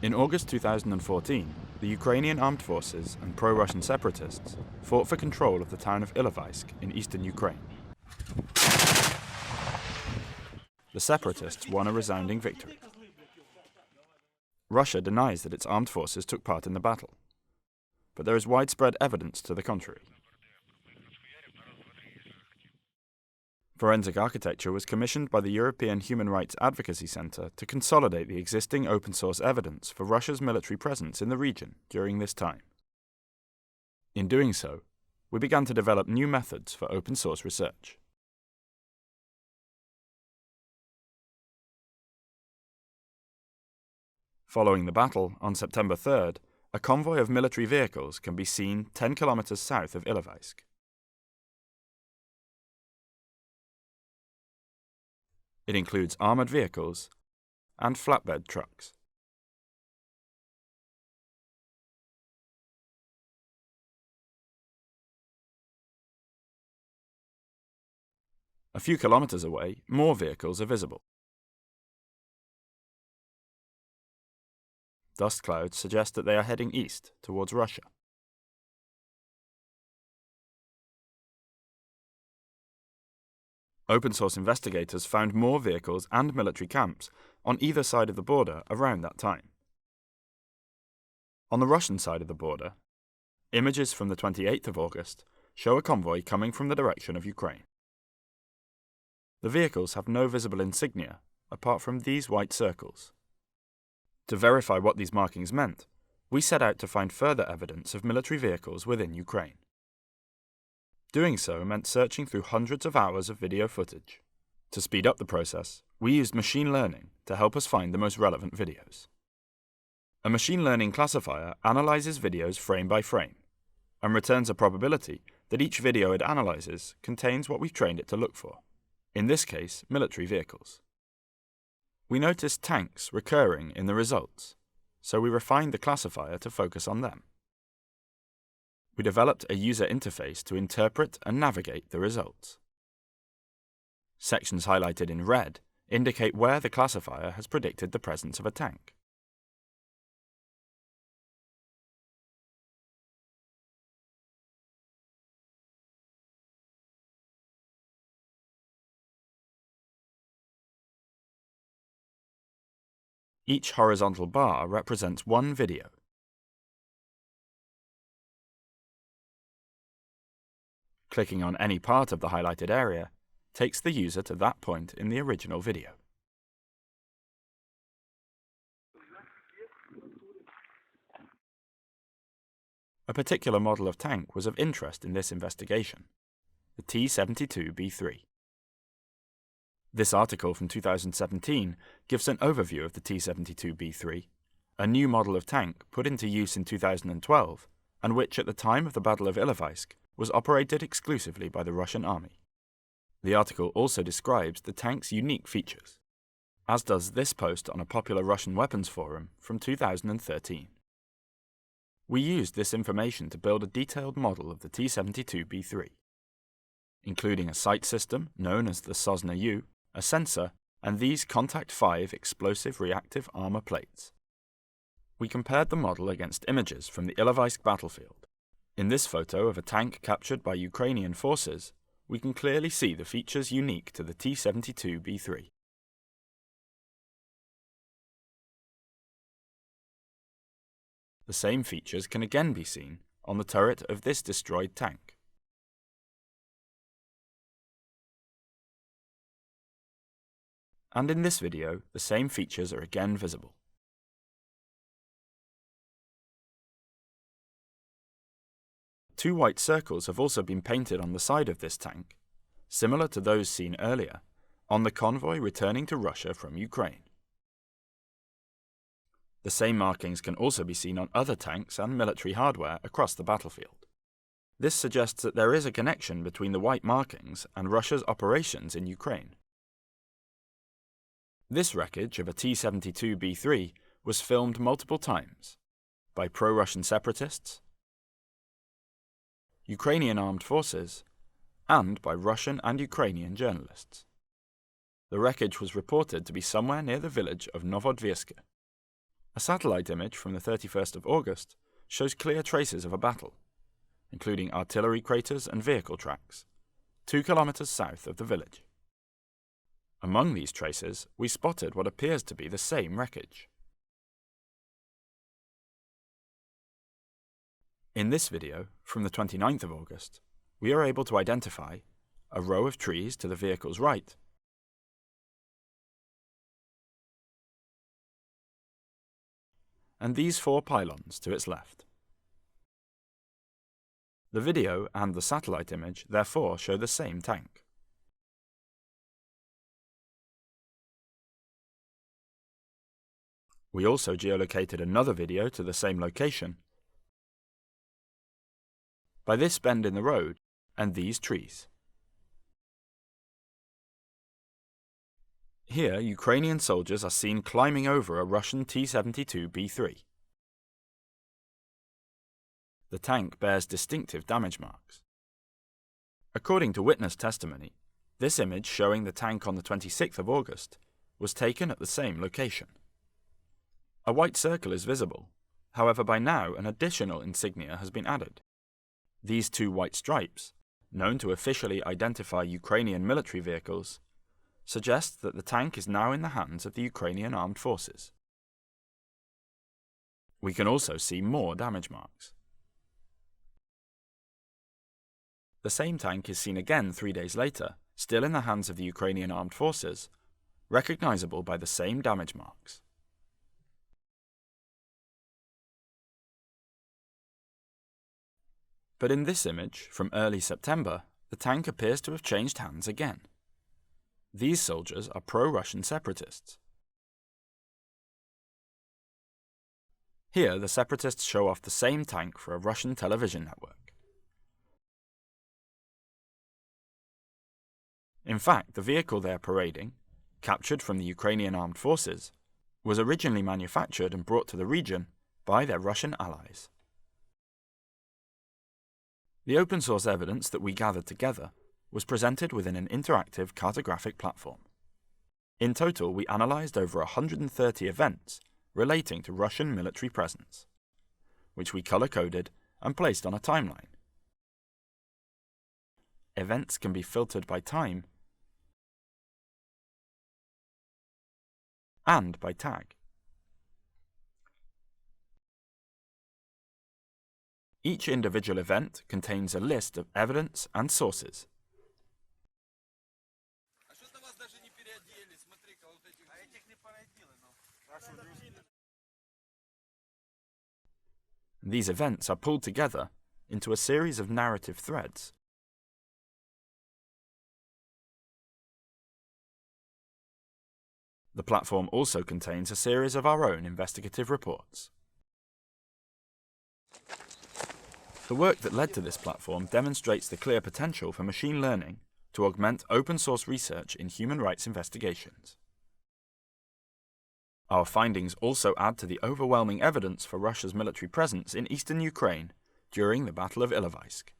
In August 2014, the Ukrainian Armed Forces and pro-Russian separatists fought for control of the town of Ilovaisk in eastern Ukraine. The separatists won a resounding victory. Russia denies that its armed forces took part in the battle, but there is widespread evidence to the contrary. Forensic architecture was commissioned by the European Human Rights Advocacy Centre to consolidate the existing open-source evidence for Russia's military presence in the region during this time. In doing so, we began to develop new methods for open-source research. Following the battle, on September 3rd, a convoy of military vehicles can be seen 10 kilometers south of Ilovaisk. It includes armoured vehicles and flatbed trucks. A few kilometers away, more vehicles are visible. Dust clouds suggest that they are heading east towards Russia. Open-source investigators found more vehicles and military camps on either side of the border around that time. On the Russian side of the border, images from the 28th of August show a convoy coming from the direction of Ukraine. The vehicles have no visible insignia apart from these white circles. To verify what these markings meant, we set out to find further evidence of military vehicles within Ukraine. Doing so meant searching through hundreds of hours of video footage. To speed up the process, we used machine learning to help us find the most relevant videos. A machine learning classifier analyzes videos frame by frame and returns a probability that each video it analyzes contains what we've trained it to look for, in this case, military vehicles. We noticed tanks recurring in the results, so we refined the classifier to focus on them. We developed a user interface to interpret and navigate the results. Sections highlighted in red indicate where the classifier has predicted the presence of a tank. Each horizontal bar represents one video. Clicking on any part of the highlighted area takes the user to that point in the original video. A particular model of tank was of interest in this investigation, the T-72B3. This article from 2017 gives an overview of the T-72B3, a new model of tank put into use in 2012 and which at the time of the Battle of Ilovaisk was operated exclusively by the Russian army. The article also describes the tank's unique features, as does this post on a popular Russian weapons forum from 2013. We used this information to build a detailed model of the T-72B3, including a sight system known as the Sosna-U, a sensor, and these Contact 5 explosive reactive armor plates. We compared the model against images from the Ilovaisk battlefield. In this photo of a tank captured by Ukrainian forces, we can clearly see the features unique to the T-72B3. The same features can again be seen on the turret of this destroyed tank. And in this video, the same features are again visible. Two white circles have also been painted on the side of this tank, similar to those seen earlier, on the convoy returning to Russia from Ukraine. The same markings can also be seen on other tanks and military hardware across the battlefield. This suggests that there is a connection between the white markings and Russia's operations in Ukraine. This wreckage of a T-72B3 was filmed multiple times by pro-Russian separatists, Ukrainian Armed Forces, and by Russian and Ukrainian journalists. The wreckage was reported to be somewhere near the village of Novodvieska. A satellite image from the 31st of August shows clear traces of a battle, including artillery craters and vehicle tracks, 2 kilometers south of the village. Among these traces, we spotted what appears to be the same wreckage. In this video, from the 29th of August, we are able to identify a row of trees to the vehicle's right, and these 4 pylons to its left. The video and the satellite image therefore show the same tank. We also geolocated another video to the same location by this bend in the road and these trees. Here, Ukrainian soldiers are seen climbing over a Russian T-72B3. The tank bears distinctive damage marks. According to witness testimony, this image showing the tank on the 26th of August was taken at the same location. A white circle is visible, however by now an additional insignia has been added. These 2 white stripes, known to officially identify Ukrainian military vehicles, suggest that the tank is now in the hands of the Ukrainian Armed Forces. We can also see more damage marks. The same tank is seen again 3 days later, still in the hands of the Ukrainian Armed Forces, recognizable by the same damage marks. But in this image, from early September, the tank appears to have changed hands again. These soldiers are pro-Russian separatists. Here, the separatists show off the same tank for a Russian television network. In fact, the vehicle they are parading, captured from the Ukrainian Armed Forces, was originally manufactured and brought to the region by their Russian allies. The open-source evidence that we gathered together was presented within an interactive cartographic platform. In total, we analysed over 130 events relating to Russian military presence, which we colour-coded and placed on a timeline. Events can be filtered by time and by tag. Each individual event contains a list of evidence and sources. These events are pulled together into a series of narrative threads. The platform also contains a series of our own investigative reports. The work that led to this platform demonstrates the clear potential for machine learning to augment open-source research in human rights investigations. Our findings also add to the overwhelming evidence for Russia's military presence in eastern Ukraine during the Battle of Ilovaisk.